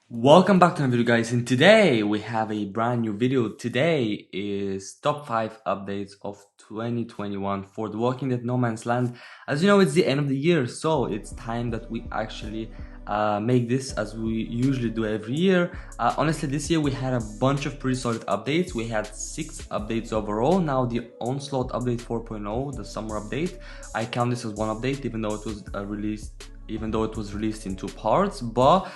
Welcome back to another video, guys, and today we have a brand new video. Today is top 5 updates of 2021 for The Walking Dead No Man's Land. As you know, it's the end of the year, so it's time that we actually make this as we usually do every year. Honestly, this year we had a bunch of pretty solid updates. We had 6 updates overall. Now the Onslaught update 4.0, the summer update, I count this as one update even though it was released in 2 parts, but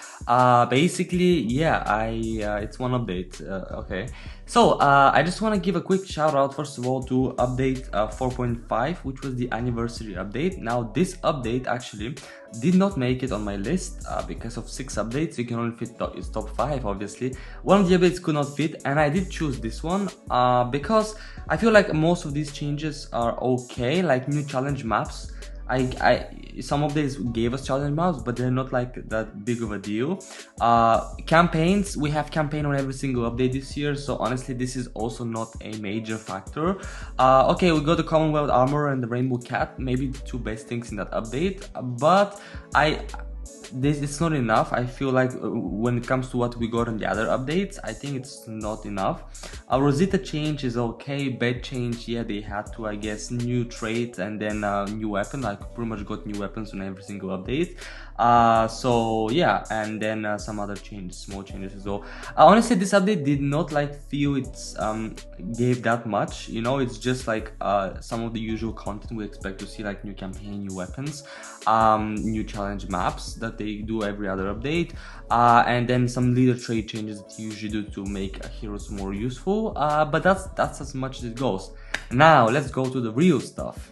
basically, yeah, it's one update. Okay, so I just want to give a quick shout out first of all to update 4.5, which was the anniversary update. Now this update actually did not make it on my list because of 6 updates. You can only fit its top 5, obviously. One of the updates could not fit, and I did choose this one because I feel like most of these changes are okay, like new challenge maps. Some updates gave us challenge maps, but they're not like that big of a deal. Campaigns, we have campaign on every single update this year, so honestly this is also not a major factor. Okay, we got the Commonwealth armor and the Rainbow Cat, maybe the 2 best things in that update, but it's not enough. I feel like when it comes to what we got on the other updates, I think it's not enough. Rosita change is okay. Bed change, yeah, they had to, I guess, new traits and then new weapon. I pretty much got new weapons on every single update. So yeah, and then some other changes, small changes as well. Honestly, this update did not feel it's gave that much, you know. It's just like some of the usual content we expect to see, like new campaign, new weapons, new challenge maps that they do every other update, and then some leader trait changes that you usually do to make heroes more useful, but that's as much as it goes. Now let's go to the real stuff.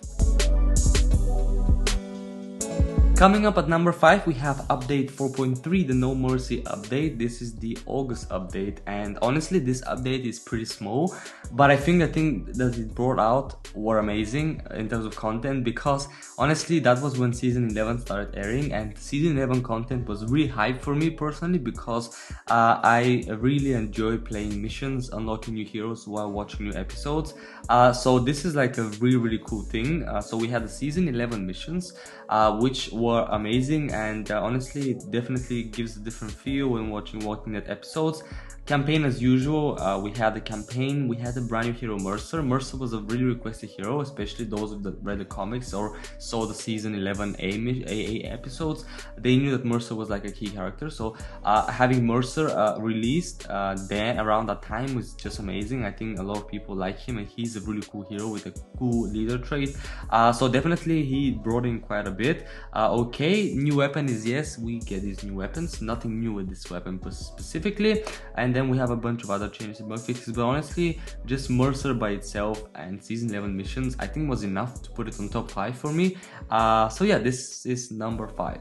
Coming up at number 5, we have update 4.3, the No Mercy update. This is the August update, and honestly this update is pretty small, but I think the thing that it brought out were amazing in terms of content, because honestly that was when season 11 started airing, and season 11 content was really hype for me personally, because I really enjoy playing missions, unlocking new heroes while watching new episodes. So this is like a really cool thing. So we had the season 11 missions, which were amazing, and honestly it definitely gives a different feel when watching Walking Dead episodes. Campaign as usual, we had the campaign, we had a brand new hero, Mercer. Mercer was a really requested hero, especially those that read the comics or saw the season 11 AA episodes. They knew that Mercer was like a key character, so having Mercer released then around that time was just amazing. I think a lot of people like him, and he's a really cool hero with a cool leader trait, so definitely he brought in quite a bit. Okay, new weapon is, yes, we get these new weapons, nothing new with this weapon specifically, and then we have a bunch of other changes and bug fixes, but honestly just Mercer by itself and season 11 missions I think was enough to put it on top 5 for me. So yeah, this is number 5.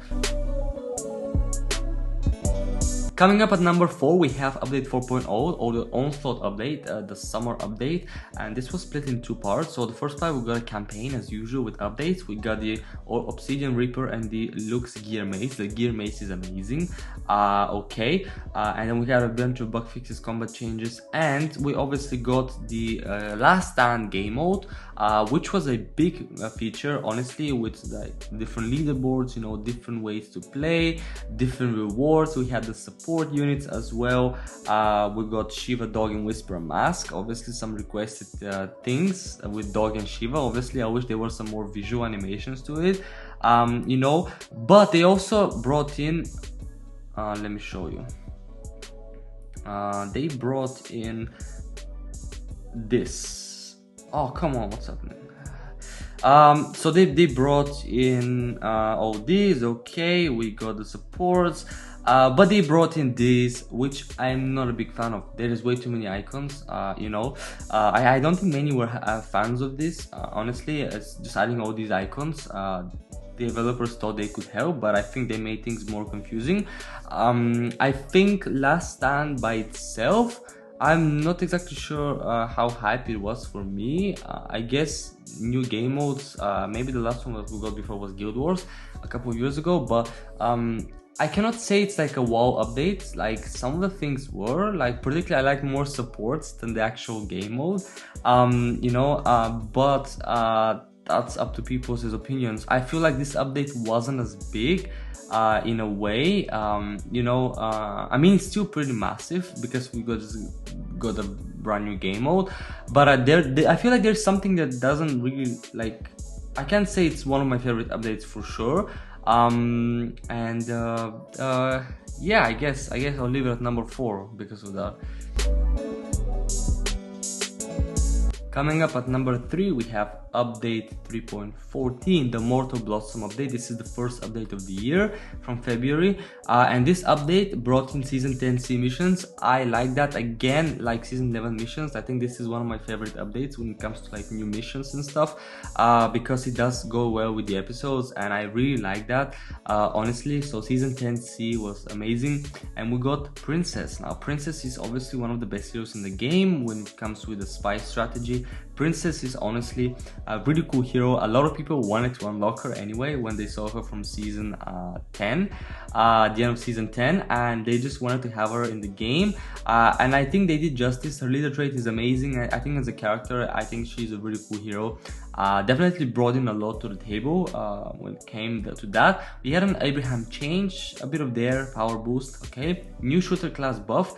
Coming up at number 4, we have update 4.0, or the Onslaught update, the summer update, and this was split in 2 parts. So the first part we got a campaign as usual with updates. We got the Obsidian Reaper and the Lux Gear Mace. The Gear Mace is amazing. Okay, and then we got a bunch of bug fixes, combat changes, and we obviously got the Last Stand game mode, which was a big feature, honestly, with like different leaderboards, you know, different ways to play, different rewards. We had the support units as well. We got Shiva, Dog, and Whisper Mask. Obviously some requested things with Dog and Shiva. Obviously I wish there were some more visual animations to it, you know, but they also brought in let me show you. They brought in this. Oh, come on, what's happening? So they brought in all these. Okay, we got the supports, but they brought in these, which I'm not a big fan of. There is way too many icons, you know. I don't think many were fans of this, honestly. It's just adding all these icons. Developers thought they could help, but I think they made things more confusing. I think Last Stand by itself, I'm not exactly sure how hype it was for me. I guess new game modes, maybe the last one that we got before was Guild Wars a couple of years ago, but I cannot say it's like a wow update. Like some of the things were, like particularly I like more supports than the actual game mode, you know, but that's up to people's opinions. I feel like this update wasn't as big in a way. I mean, it's still pretty massive because we got a brand new game mode, but I feel like there's something that doesn't really, like, I can't say it's one of my favorite updates for sure. Yeah, I guess I'll leave it at number 4 because of that. Coming up at number 3, we have update 3.14, the Mortal Blossom update. This is the first update of the year from February, and this update brought in season 10C missions. I like that. Again, like season 11 missions, I think this is one of my favorite updates when it comes to like new missions and stuff, because it does go well with the episodes, and I really like that, honestly. So season 10C was amazing, and we got Princess. Now Princess is obviously one of the best heroes in the game when it comes with the spy strategy. Princess is honestly a really cool hero. A lot of people wanted to unlock her anyway when they saw her from season 10, the end of season 10, and they just wanted to have her in the game, and I think they did justice. Her leader trait is amazing. I think as a character, I think she's a really cool hero. Definitely brought in a lot to the table when it came to that. We had an Abraham change, a bit of their power boost, okay? New shooter class buff.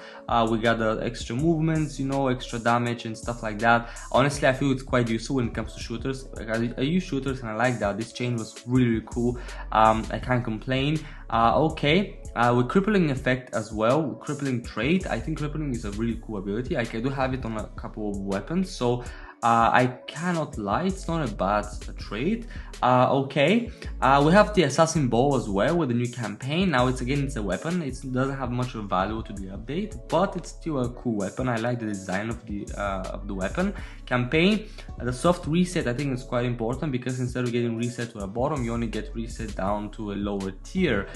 We got the extra movements, extra damage and stuff like that. Honestly, I feel it's quite useful when it comes to shooters. I use shooters and I like that. This change was really cool. I can't complain. Okay, with crippling effect as well, crippling trait. I think crippling is a really cool ability. I do have it on a couple of weapons, so I cannot lie, it's not a bad trait. Okay, we have the assassin bow as well with the new campaign. Now it's a weapon. It doesn't have much of value to the update, but it's still a cool weapon. I like the design of the weapon. Campaign, the soft reset I think is quite important, because instead of getting reset to the bottom, you only get reset down to a lower tier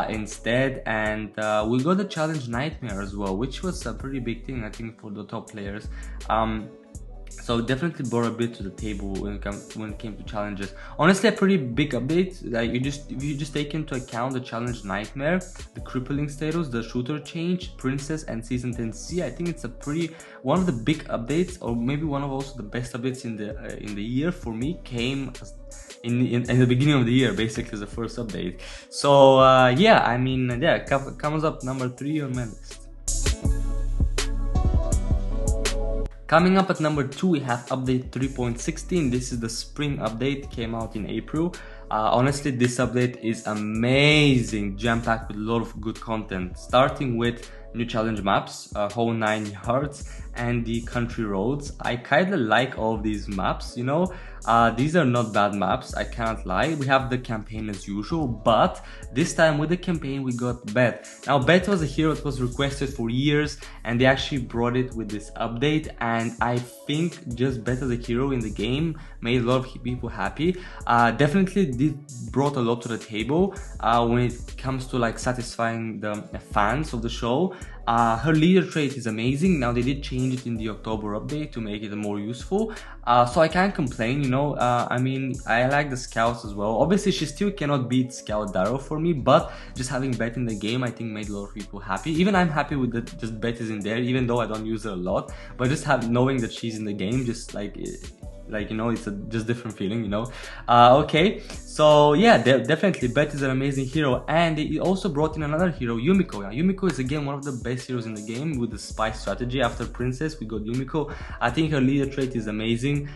instead. And we got the challenge nightmare as well, which was a pretty big thing I think for the top players. So definitely brought a bit to the table when it came to challenges. Honestly, a pretty big update. Like if you just take into account the challenge nightmare, the crippling status, the shooter change, Princess, and season 10C, I think it's one of the big updates, or maybe one of also the best updates in the year for me. Came in the beginning of the year, basically, as the first update. So yeah, I mean, yeah, comes up number 3 on my list. Coming up at number 2, we have update 3.16. This is the spring update, came out in April. Honestly, this update is amazing, jam-packed with a lot of good content, starting with new challenge maps, whole 9 yards, and the country roads. I kinda like all of these maps, these are not bad maps, I can't lie. We have the campaign as usual, but this time with the campaign we got Bet. Now Bet was a hero that was requested for years, and they actually brought it with this update, and I think just Bet as a hero in the game made a lot of people happy. Definitely did brought a lot to the table when it comes to like satisfying the fans of the show. Her leader trait is amazing. Now they did change it in the October update to make it more useful, so I can't complain. I mean, I like the scouts as well. Obviously she still cannot beat Scout Daryl for me, but just having Bet in the game I think made a lot of people happy. Even I'm happy with that just Bet is in there, even though I don't use her a lot, but just knowing that she's in the game, just like it's a just different feeling, okay, so yeah, definitely Bet is an amazing hero. And it also brought in another hero, Yumiko. Yumiko is again one of the best heroes in the game with the spy strategy. After Princess we got Yumiko. I think her leader trait is amazing,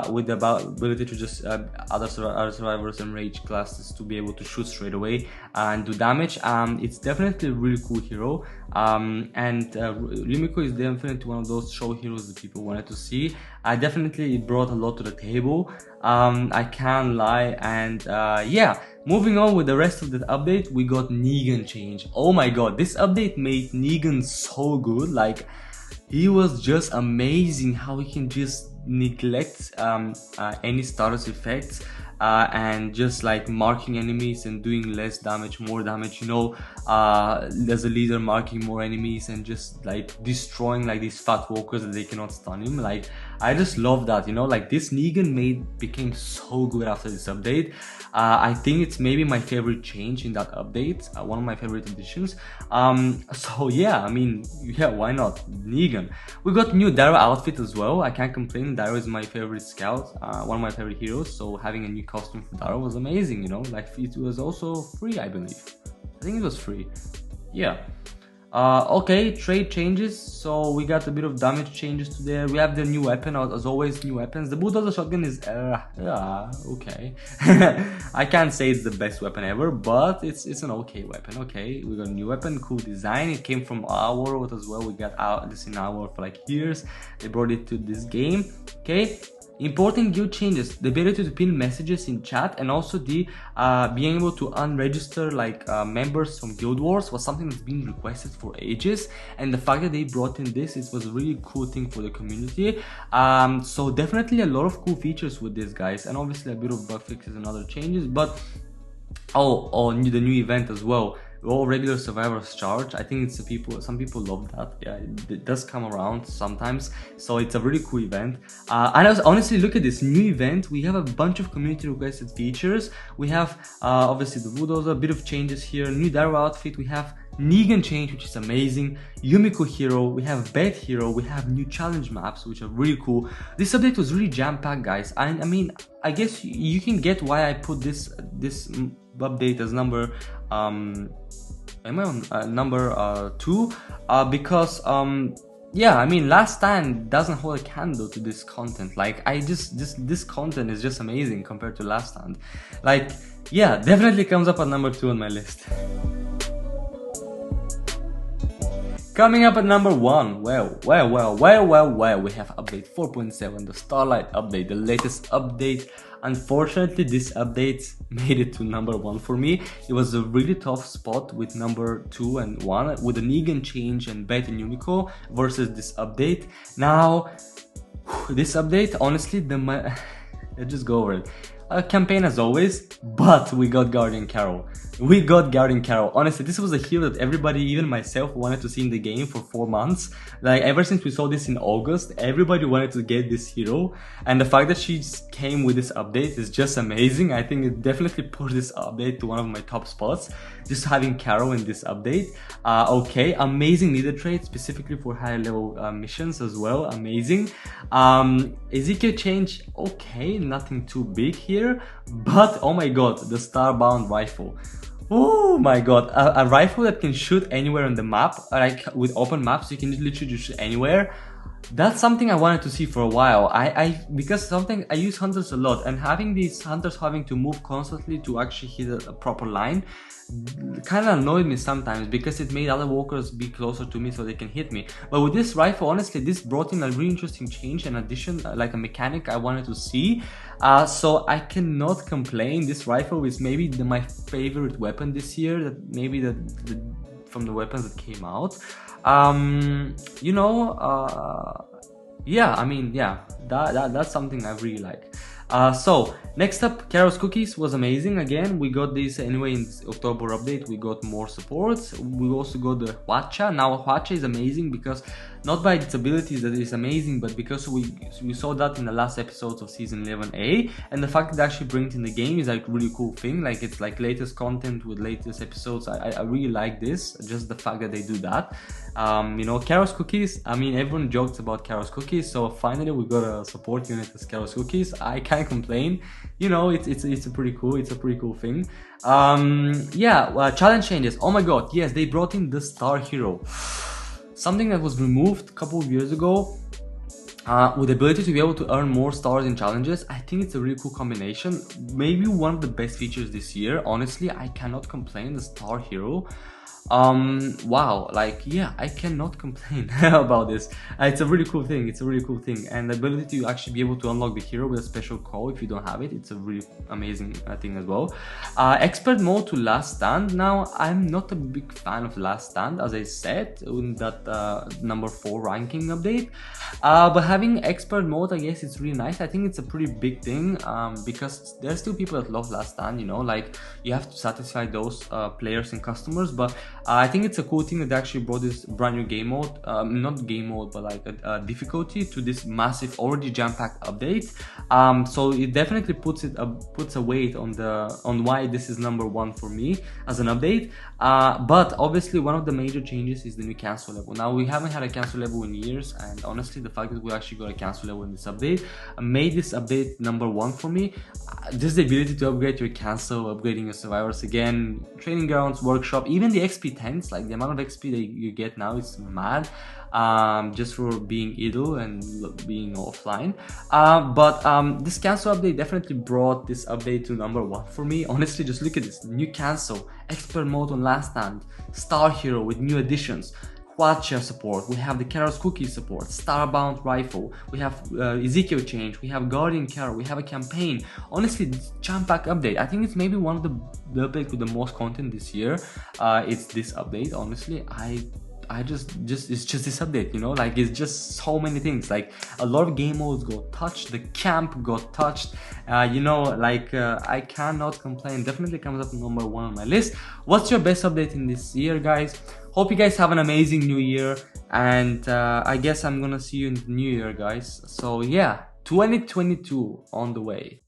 with the ability to just other survivors and rage classes to be able to shoot straight away and do damage. It's definitely a really cool hero, and Yumiko is definitely one of those show heroes that people wanted to see. Definitely it brought a lot to the table, I can't lie. And yeah, moving on with the rest of the update, we got Negan change. Oh my god, this update made Negan so good. Like, he was just amazing how he can just neglect any status effects, and just like marking enemies and doing less damage, more damage, as a leader, marking more enemies and just like destroying like these fat walkers that they cannot stun him. Like, I just love that, you know, like this Negan maid became so good after this update. I think it's maybe my favorite change in that update, one of my favorite additions. So yeah, I mean, yeah, why not? Negan. We got new Daryl outfit as well. I can't complain. Daryl is my favorite scout, one of my favorite heroes. So having a new costume for Daryl was amazing, you know, like it was also free, I believe. I think it was free. Yeah. Okay, trade changes. So we got a bit of damage changes to there. We have the new weapon, as always, new weapons. The bulldozer shotgun is okay. I can't say it's the best weapon ever, but it's an okay weapon. Okay, we got a new weapon, cool design. It came from our world as well. We got this in our world for like years. They brought it to this game. Okay. Important guild changes: the ability to pin messages in chat, and also the being able to unregister like members from Guild Wars was something that's been requested for ages, and the fact that they brought in this, it was a really cool thing for the community. So definitely a lot of cool features with this, guys, and obviously a bit of bug fixes and other changes. But the new event as well. All regular survivors charge. I think it's some people love that. Yeah, it does come around sometimes, so it's a really cool event. And honestly, look at this new event. We have a bunch of community requested features. We have obviously the bulldozer, a bit of changes here, new Daryl outfit. We have Negan change, which is amazing, Yumiko hero, we have Beth hero, we have new challenge maps, which are really cool. This update was really jam-packed, guys. I mean, I guess you can get why I put this update as number number 2, because yeah, I mean, Last Stand doesn't hold a candle to this content. Like, this content is just amazing compared to Last Stand. Like, yeah, definitely comes up at number 2 on my list. Coming up at number 1, well, we have update 4.7, the Starlight update, the latest update. Unfortunately, this update made it to number 1 for me. It was a really tough spot with number 2 and 1, with the Negan change and Beth and Yumiko versus this update. Now, this update, honestly, let's just go over it. Campaign as always, but we got Guardian Carol. Honestly, this was a hero that everybody, even myself, wanted to see in the game for 4 months. Like, ever since we saw this in August, everybody wanted to get this hero, and the fact that she came with this update is just amazing. I think it definitely pushed this update to one of my top spots, just having Carol in this update. Okay, amazing leader trait, specifically for higher level missions as well, amazing. Ezekiel change, okay, nothing too big here, but oh my god, the Starbound rifle. Oh my god, a rifle that can shoot anywhere on the map, like with open maps, you can literally just shoot anywhere. That's something I wanted to see for a while. Because I use hunters a lot, and having these hunters having to move constantly to actually hit a proper line kind of annoyed me sometimes, because it made other walkers be closer to me so they can hit me. But with this rifle, honestly, this brought in a really interesting change and addition, like a mechanic I wanted to see. So I cannot complain. This rifle is maybe my favorite weapon this year, that maybe from the weapons that came out. You know, yeah, I mean, yeah, that's something I really like. So next up, Carol's Cookies was amazing. Again, we got this anyway in October update. We got more supports. We also got the Hwacha. Now Hwacha is amazing because not by its abilities that it's amazing, but because we saw that in the last episodes of season 11A, and the fact that it actually brings in the game is like a really cool thing. Like, it's like latest content with latest episodes. I really like this, just the fact that they do that. You know, Carol's Cookies, I mean, everyone jokes about Carol's Cookies, so finally we got a support unit as Carol's Cookies. I can't complain. You know, it's a pretty cool thing. Yeah, challenge changes. Oh my god, yes, they brought in the Star Hero, something that was removed a couple of years ago, with the ability to be able to earn more stars in challenges. I think it's a really cool combination. Maybe one of the best features this year. Honestly, I cannot complain. The Star Hero, wow, like, yeah, I cannot complain about this. It's a really cool thing. And the ability to actually be able to unlock the hero with a special call if you don't have it, it's a really amazing thing as well. Expert mode to Last Stand. Now, I'm not a big fan of Last Stand, as I said in that number 4 ranking update, but having expert mode, I guess it's really nice. I think it's a pretty big thing, because there's still people that love Last Stand, you know, like, you have to satisfy those players and customers. But I think it's a cool thing that they actually brought this brand new game mode, not game mode, but like a difficulty to this massive, already jam-packed update. So it definitely puts a weight on why this is number one for me as an update. But obviously one of the major changes is the new cancel level. Now we haven't had a cancel level in years, and honestly the fact that we actually got a cancel level in this update made this update number one for me. Just the ability to upgrade your cancel, upgrading your survivors again, training grounds, workshop, even the XP 10s, like the amount of XP that you get now is mad, just for being idle and being offline. But this cancel update definitely brought this update to number one for me. Honestly, just look at this new cancel, expert mode on last stand, star hero with new additions, quad share support, we have the Carol's cookie support, starbound rifle, we have Ezekiel change, we have guardian Carol, we have a campaign. Honestly, this jam-pack update, I think it's maybe one of the updates with the most content this year. It's this update. Honestly, it's just this update, you know, like it's just so many things. Like a lot of game modes got touched, the camp got touched, you know, like I cannot complain. Definitely comes up number one on my list. What's your best update in this year, guys? Hope you guys have an amazing new year, and I guess I'm gonna see you in the new year, guys. So yeah, 2022 on the way.